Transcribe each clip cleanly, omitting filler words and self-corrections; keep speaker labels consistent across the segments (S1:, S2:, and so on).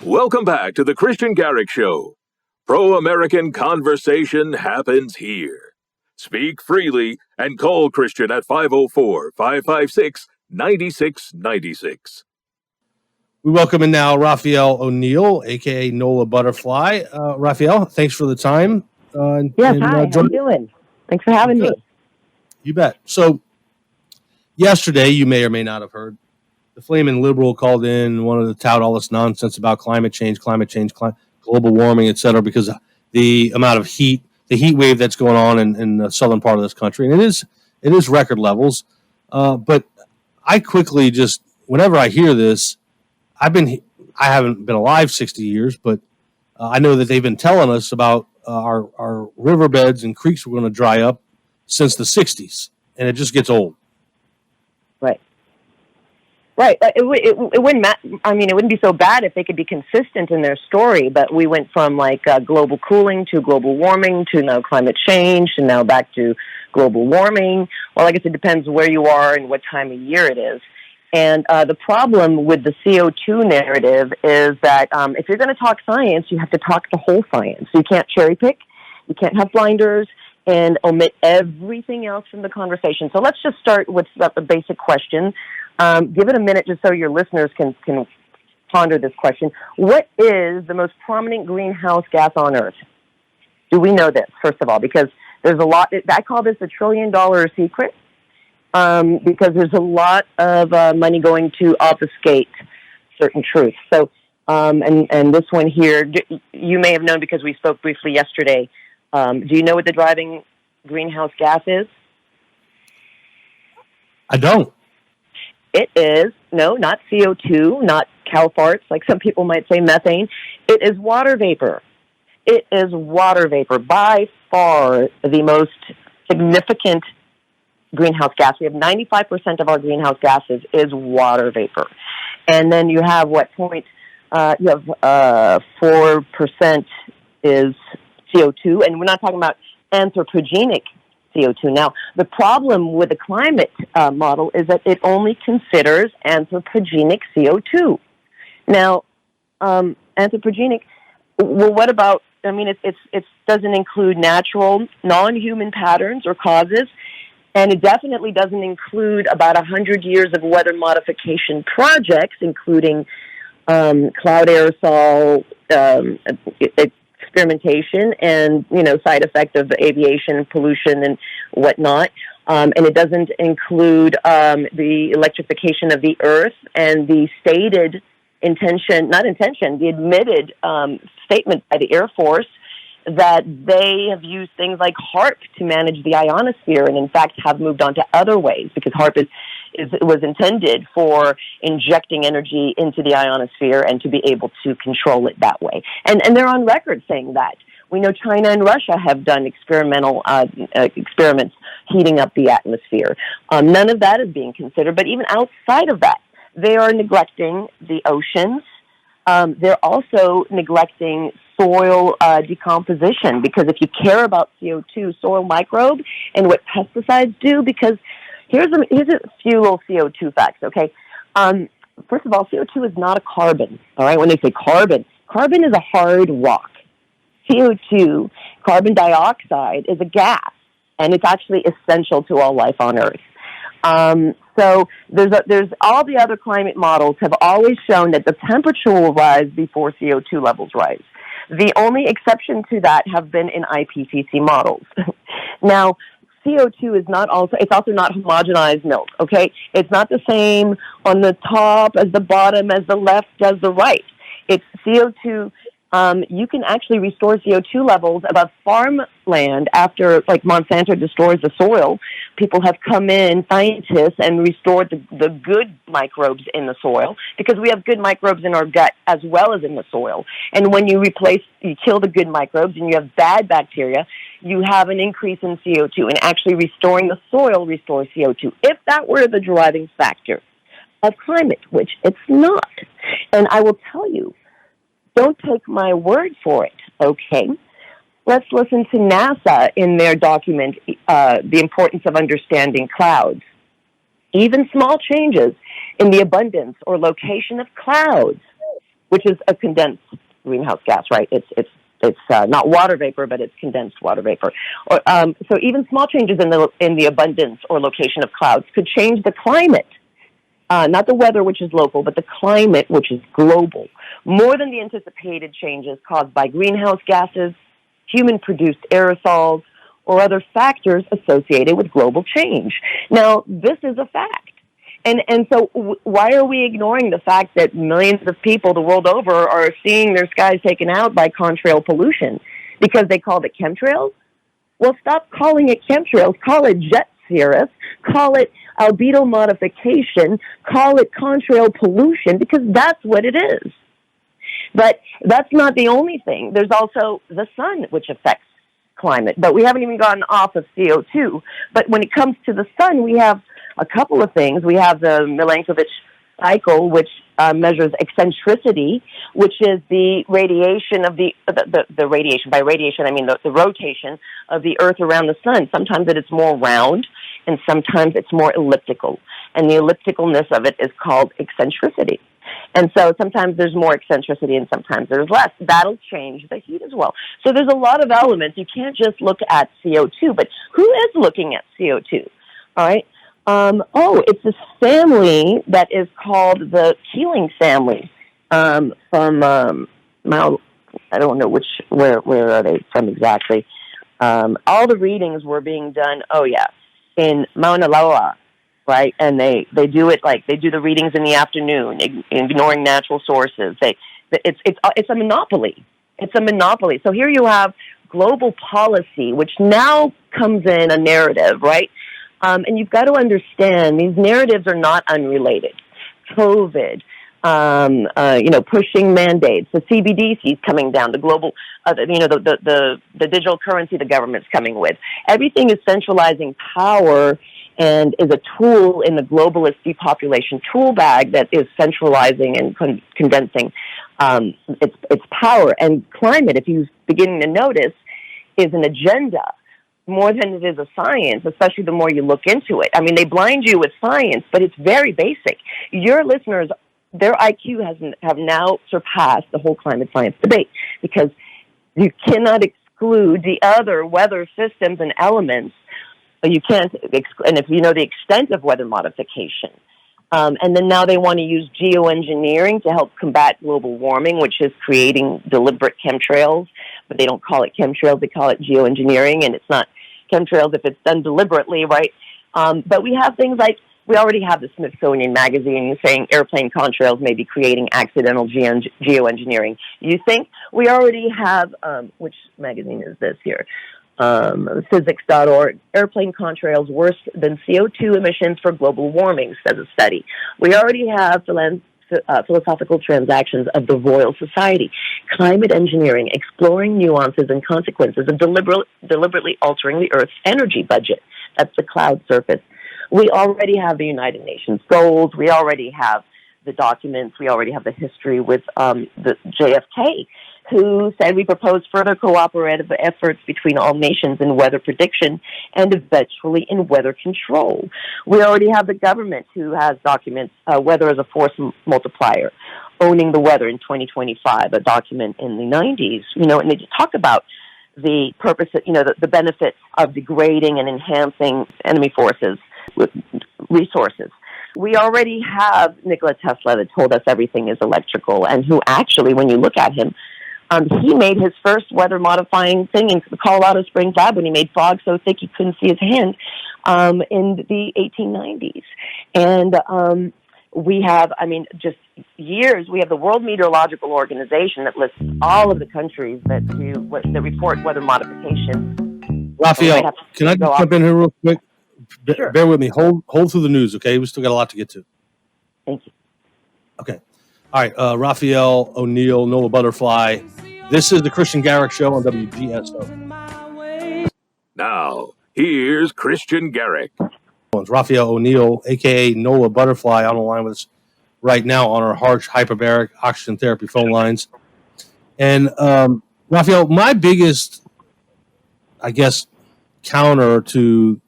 S1: Welcome back to the Kristian Garic Show. Pro-American conversation happens here. Speak freely and call Kristian at 504-556-9696.
S2: We welcome in now Raphael O'Neill, a.k.a. NOLAbutterfly. Raphael, thanks for the time.
S3: Hi. How you doing? Thanks for having me.
S2: You bet. So, yesterday, you may or may not have heard, the flaming liberal called in and wanted to tout all this nonsense about climate change, global warming, et cetera, because the amount of heat, the heat wave that's going on in the southern part of this country, and it is record levels. But I quickly just, whenever I hear this, I haven't been alive 60 years, but I know that they've been telling us about our riverbeds and creeks were going to dry up since the 60s, and it just gets old.
S3: Right. It wouldn't it wouldn't be so bad if they could be consistent in their story, but we went from global cooling to global warming to now climate change and now back to global warming. Well, I guess it depends where you are and what time of year it is. And the problem with the CO2 narrative is that if you're going to talk science, you have to talk the whole science. You can't cherry pick. You can't have blinders and omit everything else from the conversation. So let's just start with the basic question. Give it a minute just so your listeners can ponder this question. What is the most prominent greenhouse gas on Earth? Do we know this, first of all? Because there's a lot. I call this a $1 trillion secret because there's a lot of money going to obfuscate certain truths. So, and this one here, you may have known because we spoke briefly yesterday. Do you know what the driving greenhouse gas is?
S2: I don't.
S3: It is, no, not CO2, not cow farts, like some people might say methane. It is water vapor. It is water vapor. By far the most significant greenhouse gas. We have 95% of our greenhouse gases is water vapor. And then you have 4% is CO2, and we're not talking about anthropogenic CO2. Now, the problem with the climate model is that it only considers anthropogenic CO2. Now, anthropogenic, well, what about, it doesn't include natural, non-human patterns or causes, and it definitely doesn't include about 100 years of weather modification projects, including cloud aerosol experimentation and, side effect of aviation pollution and whatnot. And it doesn't include the electrification of the earth and the stated the admitted statement by the Air Force that they have used things like HAARP to manage the ionosphere and, in fact, have moved on to other ways because HAARP was intended for injecting energy into the ionosphere and to be able to control it that way. And they're on record saying that. We know China and Russia have done experimental experiments heating up the atmosphere. None of that is being considered, but even outside of that, they are neglecting the oceans. They're also neglecting soil decomposition because if you care about CO2, soil microbe, and what pesticides do, because here's a few little CO2 facts, okay? First of all, CO2 is not a carbon, all right? When they say carbon is a hard rock. CO2, carbon dioxide, is a gas, and it's actually essential to all life on Earth. So there's all the other climate models have always shown that the temperature will rise before CO2 levels rise. The only exception to that have been in IPCC models. Now, CO2 is it's also not homogenized milk, okay? It's not the same on the top as the bottom as the left as the right. It's CO2. You can actually restore CO2 levels above farmland after, Monsanto destroys the soil. People have come in, scientists, and restored the good microbes in the soil because we have good microbes in our gut as well as in the soil. And when you kill the good microbes and you have bad bacteria, you have an increase in CO2. And actually restoring the soil restores CO2. If that were the driving factor of climate, which it's not. And I will tell you, don't take my word for it, okay? Let's listen to NASA in their document, The Importance of Understanding Clouds. Even small changes in the abundance or location of clouds which is a condensed greenhouse gas, right? It's not water vapor, but it's condensed water vapor. So even small changes in the abundance or location of clouds could change the climate, not the weather, which is local, but the climate, which is global, more than the anticipated changes caused by greenhouse gases, human-produced aerosols, or other factors associated with global change. Now, this is a fact. And so why are we ignoring the fact that millions of people the world over are seeing their skies taken out by contrail pollution? Because they called it chemtrails? Well, stop calling it chemtrails. Call it jet cirrus. Call it albedo modification. Call it contrail pollution, because that's what it is. But that's not the only thing. There's also the sun, which affects climate. But we haven't even gotten off of CO2. But when it comes to the sun, we have a couple of things. We have the Milankovitch cycle, which measures eccentricity, which is the radiation of the radiation. By radiation, I mean the rotation of the Earth around the sun. Sometimes it's more round, and sometimes it's more elliptical. And the ellipticalness of it is called eccentricity. And so sometimes there's more eccentricity and sometimes there's less. That'll change the heat as well. So there's a lot of elements. You can't just look at CO2, but who is looking at CO2? All right. It's this family that is called the Keeling family from Mount. I don't know where are they from exactly. All the readings were being done. In Mauna Loa, right? And they do it like they do the readings in the afternoon, ignoring natural sources. It's a monopoly. It's a monopoly. So here you have global policy, which now comes in a narrative, right? And you've got to understand these narratives are not unrelated. COVID, pushing mandates, the CBDC is coming down, the global, the digital currency the government's coming with. Everything is centralizing power and is a tool in the globalist depopulation tool bag that is centralizing and condensing its power. And climate, if you're beginning to notice, is an agenda more than it is a science, especially the more you look into it. I mean, they blind you with science, but it's very basic. Your listeners, their IQ have now surpassed the whole climate science debate, because you cannot exclude the other weather systems and elements. You can't, and if you know the extent of weather modification. And then now they want to use geoengineering to help combat global warming, which is creating deliberate chemtrails, but they don't call it chemtrails, they call it geoengineering, and it's not chemtrails if it's done deliberately, right? But we have things like, we already have the Smithsonian magazine saying airplane contrails may be creating accidental geoengineering. You think we already have, which magazine is this here? Physics.org, airplane contrails worse than CO2 emissions for global warming, says a study. We already have philosophical transactions of the Royal Society, climate engineering, exploring nuances and consequences of deliberately altering the Earth's energy budget. That's the cloud surface. We already have the United Nations goals. We already have the documents. We already have the history with the JFK, who said we propose further cooperative efforts between all nations in weather prediction and eventually in weather control. We already have the government who has documents, weather as a force multiplier, owning the weather in 2025, a document in the 90s, and they talk about the purpose, the benefits of degrading and enhancing enemy forces with resources. We already have Nikola Tesla that told us everything is electrical, and who actually, when you look at him, he made his first weather-modifying thing in the Colorado Springs lab when he made fog so thick he couldn't see his hand in the 1890s. And we have, just years, we have the World Meteorological Organization that lists all of the countries that report weather modification.
S2: Raphael, can I just jump in here real quick?
S3: Sure.
S2: Bear with me. Hold through the news, okay? We still got a lot to get to.
S3: Thank you.
S2: Okay. All right. Raphael O'Neill, NOLAbutterfly. This is the Kristian Garic Show on WGSO.
S1: Now, here's Kristian Garic.
S2: Raphael O'Neill, a.k.a. NOLAbutterfly, on the line with us right now on our harsh hyperbaric oxygen therapy phone lines. And, Raphael, my biggest, counter to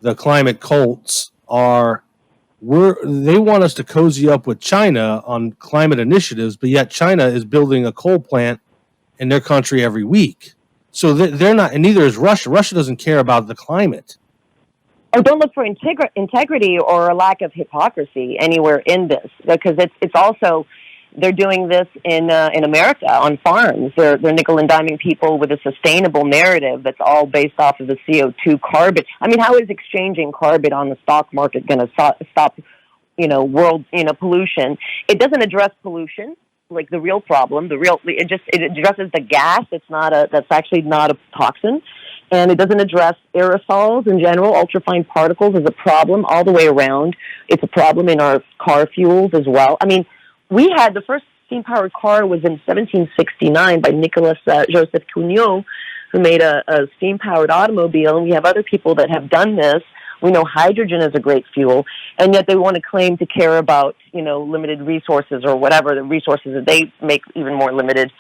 S2: the climate cults are they want us to cozy up with China on climate initiatives, but yet China is building a coal plant in their country every week. So they're not, and neither is Russia. Russia doesn't care about the climate.
S3: Oh, don't look for integrity or a lack of hypocrisy anywhere in this, because it's also, they're doing this in America on farms. They're nickel and diming people with a sustainable narrative that's all based off of the CO2 carbon. I mean, how is exchanging carbon on the stock market going to stop world pollution? It doesn't address pollution, like the real problem. It addresses the gas. That's actually not a toxin. And it doesn't address aerosols in general. Ultrafine particles is a problem all the way around. It's a problem in our car fuels as well. I mean, we had the first steam-powered car was in 1769 by Nicolas Joseph Cugnot, who made a steam-powered automobile. And we have other people that have done this. We know hydrogen is a great fuel, and yet they want to claim to care about, limited resources or whatever, the resources that they make even more limited.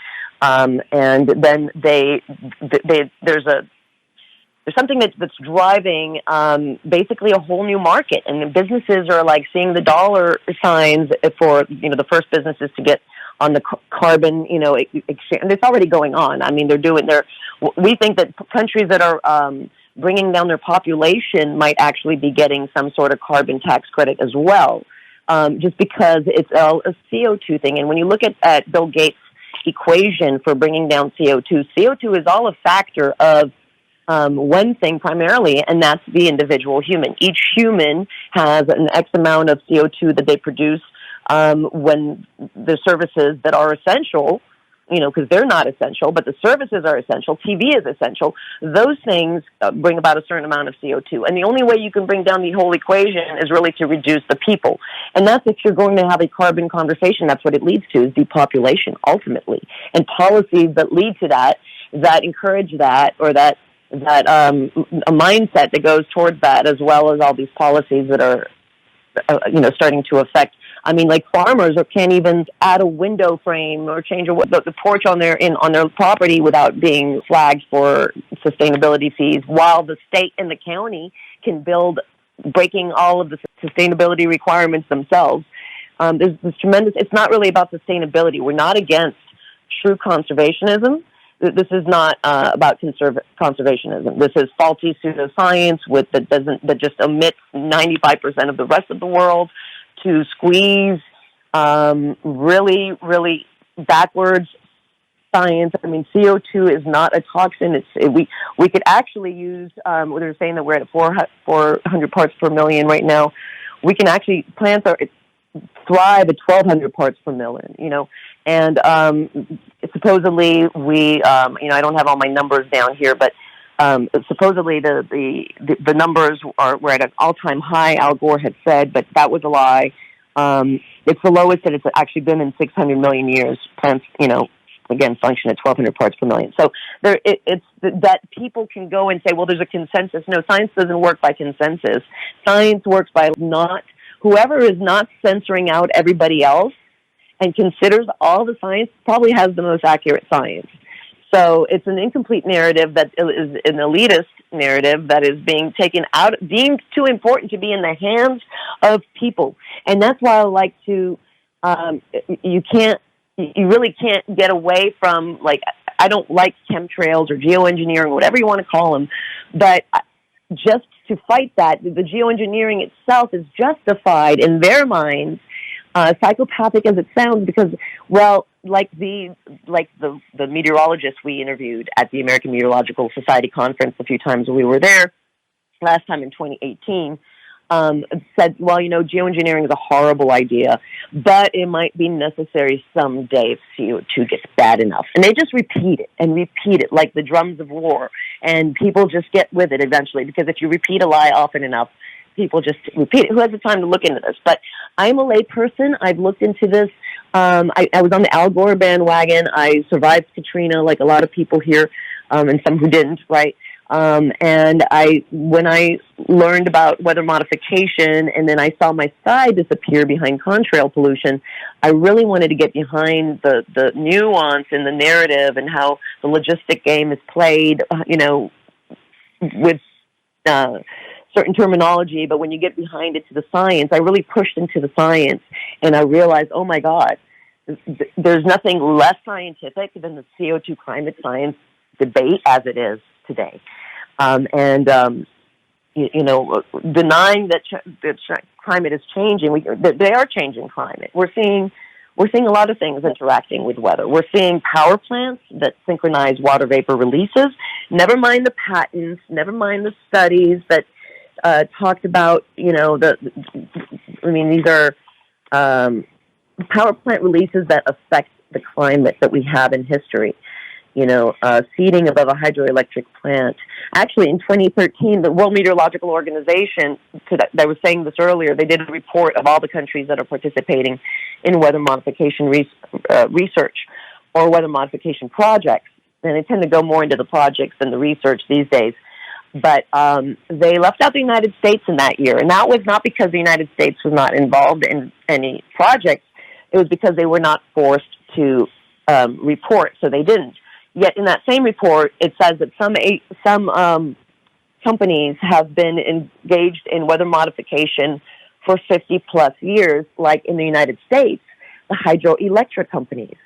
S3: And then there's something that's driving basically a whole new market, and the businesses are like seeing the dollar signs for the first businesses to get on the carbon exchange, and it's already going on. I mean, we think that countries that are bringing down their population might actually be getting some sort of carbon tax credit as well, just because it's a CO2 thing. And when you look at Bill Gates' equation for bringing down CO2 is all a factor of one thing primarily, and that's the individual human. Each human has an X amount of CO2 that they produce when the services that are essential, because they're not essential, but the services are essential. TV is essential. Those things bring about a certain amount of CO2. And the only way you can bring down the whole equation is really to reduce the people. And that's, if you're going to have a carbon conversation, that's what it leads to, is depopulation, ultimately. And policies that lead to that encourage that, or that a mindset that goes towards that, as well as all these policies that are, starting to affect. I mean, like farmers can't even add a window frame or change the porch on their property without being flagged for sustainability fees, while the state and the county can build, breaking all of the sustainability requirements themselves. There's this tremendous. It's not really about sustainability. We're not against true conservationism. This is not about conservationism. This is faulty pseudoscience that just omits 95% of the rest of the world to squeeze really, really backwards science. I mean, CO2 is not a toxin. We could actually use. They're saying that we're at 400 parts per million right now. We can actually thrive at 1,200 parts per million. And supposedly I don't have all my numbers down here, but supposedly the numbers we're at an all-time high, Al Gore had said, but that was a lie. It's the lowest that it's actually been in 600 million years. Plants, again, function at 1,200 parts per million. So it's that people can go and say, well, there's a consensus. No, science doesn't work by consensus. Science works by whoever is not censoring out everybody else and considers all the science probably has the most accurate science. So it's an incomplete narrative that is an elitist narrative that is being taken out, deemed too important to be in the hands of people. And that's why I like to, you really can't get away from, I don't like chemtrails or geoengineering, whatever you want to call them, but just to fight that, the geoengineering itself is justified in their minds, psychopathic as it sounds, because, well, like the meteorologists we interviewed at the American Meteorological Society conference a few times when we were there last time in 2018, said, well, geoengineering is a horrible idea, but it might be necessary someday if CO2 gets bad enough. And they just repeat it like the drums of war, and people just get with it eventually, because if you repeat a lie often enough, people just repeat it. Who has the time to look into this? But I'm a lay person. I've looked into this. I was on the Al Gore bandwagon. I survived Katrina, like a lot of people here, and some who didn't, right? And when I learned about weather modification, and then I saw my sky disappear behind contrail pollution, I really wanted to get behind the nuance in the narrative and how the logistic game is played, with certain terminology, but when you get behind it to the science, I really pushed into the science, and I realized, oh my God, there's nothing less scientific than the CO2 climate science debate as it is today. Denying that climate is changing, they are changing climate. We're seeing a lot of things interacting with weather. We're seeing power plants that synchronize water vapor releases. Never mind the patents. Never mind the studies that talked about. These are power plant releases that affect the climate that we have in history. Seeding above a hydroelectric plant. Actually, in 2013, the World Meteorological Organization, I was saying this earlier, they did a report of all the countries that are participating in weather modification research or weather modification projects. And they tend to go more into the projects than the research these days. But they left out the United States in that year. And that was not because the United States was not involved in any projects. It was because they were not forced to report, so they didn't. Yet in that same report, it says that some companies have been engaged in weather modification for 50-plus years, like in the United States, the hydroelectric companies.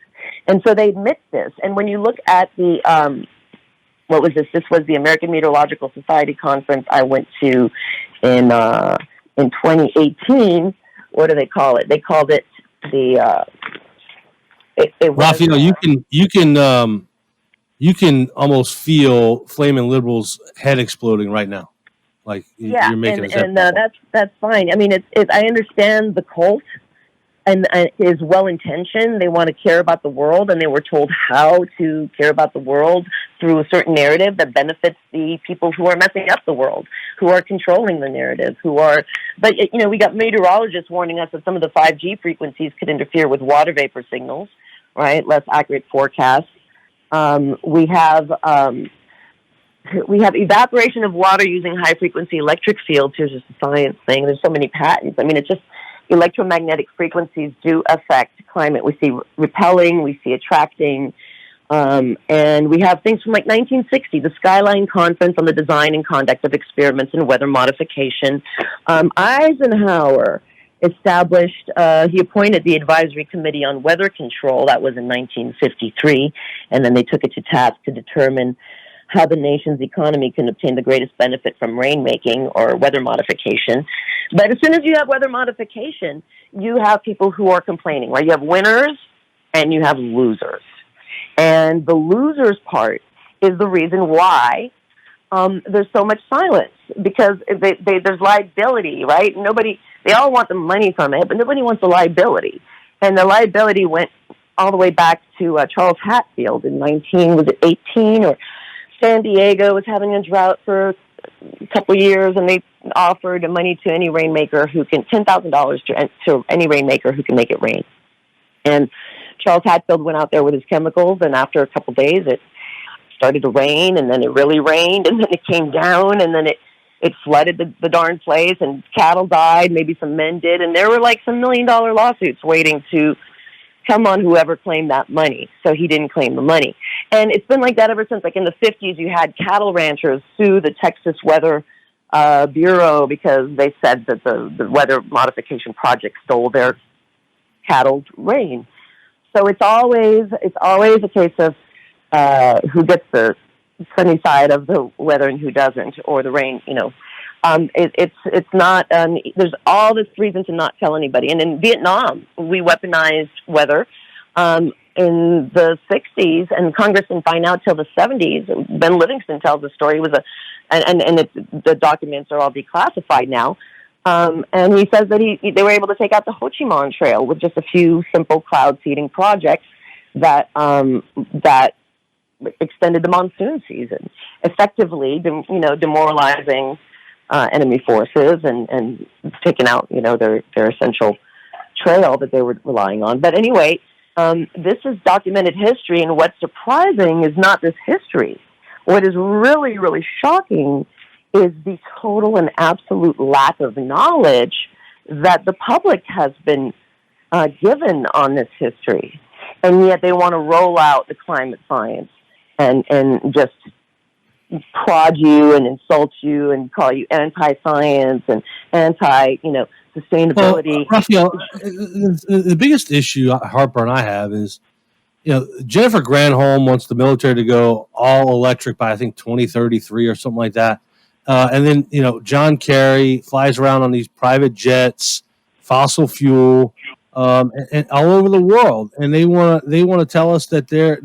S3: And so they admit this. And when you look at the, what was this? This was the American Meteorological Society conference I went to in 2018. What do they call it? They called it the...
S2: Raphael, you can almost feel Flaming Liberals' head exploding right now. Like you're making
S3: that's fine. I mean, I understand the cult, and is well intentioned. They want to care about the world, and they were told how to care about the world through a certain narrative that benefits the people who are messing up the world, who are controlling the narrative, But we got meteorologists warning us that some of the 5G frequencies could interfere with water vapor signals, right? Less accurate forecasts. We have evaporation of water using high-frequency electric fields. Here's just a science thing. There's so many patents. I mean, it's just electromagnetic frequencies do affect climate. We see repelling, we see attracting, and we have things from like 1960, the Skyline Conference on the Design and Conduct of Experiments in Weather Modification. Eisenhower established, he appointed the Advisory Committee on Weather Control. That was in 1953, and then they took it to task to determine how the nation's economy can obtain the greatest benefit from rainmaking or weather modification. But as soon as you have weather modification, you have people who are complaining, right? You have winners and you have losers. And the losers part is the reason why there's so much silence, because there's liability, right? They all want the money from it, but nobody wants the liability. And the liability went all the way back to Charles Hatfield in 18, or San Diego was having a drought for a couple of years, and they offered money to any rainmaker who can, $10,000 to any rainmaker who can make it rain. And Charles Hatfield went out there with his chemicals, and after a couple of days, it started to rain, and then it really rained, and then it came down, and then it flooded the darn place, and cattle died, maybe some men did, and there were like some $1 million lawsuits waiting to come on whoever claimed that money. So he didn't claim the money. And it's been like that ever since. Like in the 50s, you had cattle ranchers sue the Texas Weather Bureau because they said that the weather modification project stole their cattle's rain. So it's always a case of who gets the sunny side of the weather and who doesn't, or the rain, it's not, there's all this reason to not tell anybody. And in Vietnam, we weaponized weather in the 60s, and Congress didn't find out till the 70s. Ben Livingston tells the story. It was the documents are all declassified now. And he says that they were able to take out the Ho Chi Minh Trail with just a few simple cloud seeding projects that extended the monsoon season, effectively, demoralizing enemy forces and taking out, their essential trail that they were relying on. But anyway, this is documented history, and what's surprising is not this history. What is really, really shocking is the total and absolute lack of knowledge that the public has been given on this history. And yet they want to roll out the climate science and just, prod you and insult you and call you anti-science and sustainability.
S2: Well, Raphael, the biggest issue, heartburn I have is, Jennifer Granholm wants the military to go all electric by, I think, 2033 or something like that. And then, John Kerry flies around on these private jets, fossil fuel, and all over the world. And they want to tell us Alexandria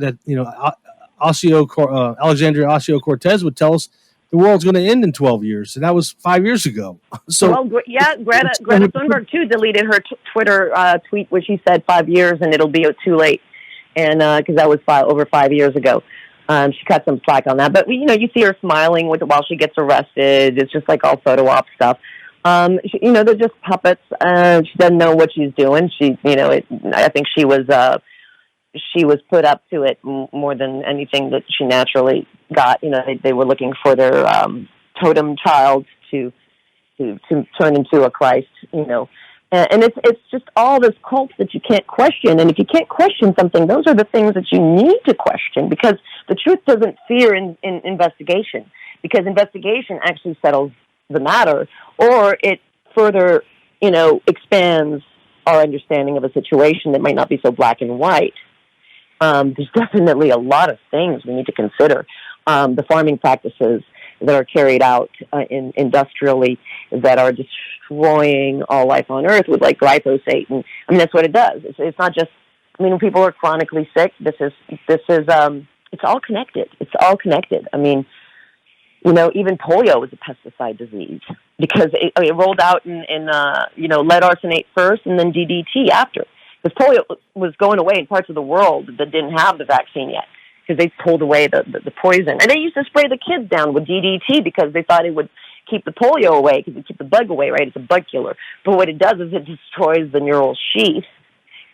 S2: Ocasio-Cortez would tell us the world's going to end in 12 years. And that was 5 years ago. So,
S3: Greta Thunberg, too, deleted her Twitter tweet where she said 5 years and it'll be too late. And because that was over 5 years ago. She cut some slack on that. But, you see her smiling while she gets arrested. It's just like all photo op stuff. They're just puppets. She doesn't know what she's doing. I think she was put up to it more than anything that she naturally got. They were looking for their totem child to turn into a Christ, And it's just all this cult that you can't question. And if you can't question something, those are the things that you need to question, because the truth doesn't fear in investigation, because investigation actually settles the matter, or it further, expands our understanding of a situation that might not be so black and white. There's definitely a lot of things we need to consider. The farming practices that are carried out industrially that are destroying all life on Earth with like glyphosate, and that's what it does. It's not just. When people are chronically sick, this is it's all connected. It's all connected. Even polio is a pesticide disease because it rolled out in lead arsenate first and then DDT after. Because polio was going away in parts of the world that didn't have the vaccine yet, because they pulled away the poison. And they used to spray the kids down with DDT because they thought it would keep the polio away, because it keep the bug away, right? It's a bug killer. But what it does is it destroys the neural sheath,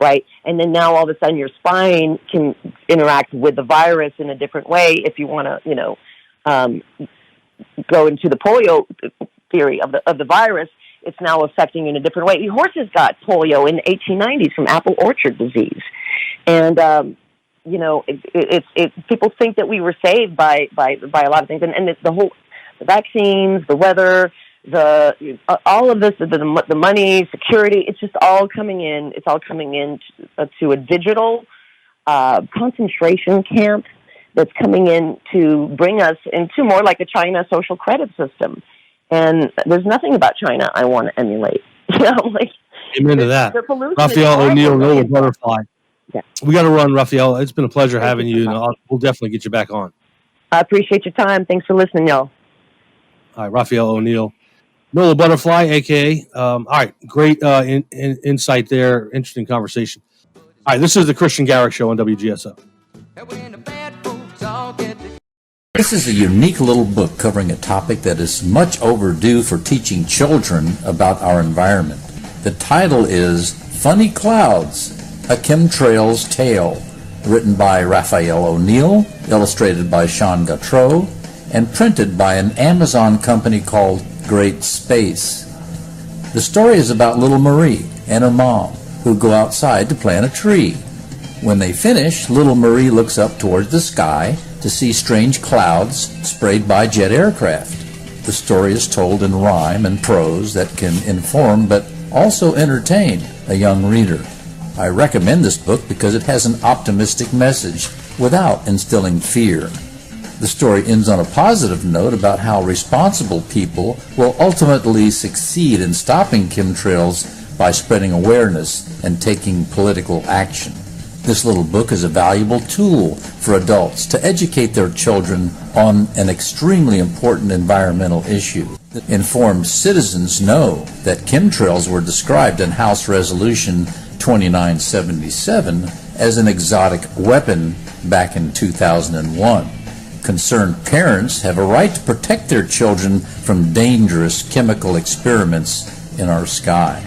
S3: right? And then now all of a sudden your spine can interact with the virus in a different way if you want to, go into the polio theory of the virus. It's now affecting you in a different way. Horses got polio in the 1890s from apple orchard disease. And, people think that we were saved by a lot of things. And the vaccines, the weather, all of this, the money, security, it's just all coming in. It's all coming in to a digital concentration camp that's coming in to bring us into more like a China social credit system. And there's nothing about China I want to emulate.
S2: Amen to that. Raphael O'Neil, NOLAbutterfly. Yeah. We got to run, Raphael. It's been a pleasure having you. We'll definitely get you back on.
S3: I appreciate your time. Thanks for listening, y'all.
S2: All right, Raphael O'Neil, NOLAbutterfly, a.k.a. All right, great insight there. Interesting conversation. All right, this is the Kristian Garic Show on WGSO.
S4: This is a unique little book covering a topic that is much overdue for teaching children about our environment. The title is Funny Clouds, A Chemtrail's Tale, written by Raphael O'Neil, illustrated by Sean Gautreaux, and printed by an Amazon company called Great Space. The story is about little Marie and her mom, who go outside to plant a tree. When they finish, little Marie looks up towards the sky to see strange clouds sprayed by jet aircraft. The story is told in rhyme and prose that can inform but also entertain a young reader. I recommend this book because it has an optimistic message without instilling fear. The story ends on a positive note about how responsible people will ultimately succeed in stopping chemtrails by spreading awareness and taking political action. This little book is a valuable tool for adults to educate their children on an extremely important environmental issue. Informed citizens know that chemtrails were described in House Resolution 2977 as an exotic weapon back in 2001. Concerned parents have a right to protect their children from dangerous chemical experiments in our sky.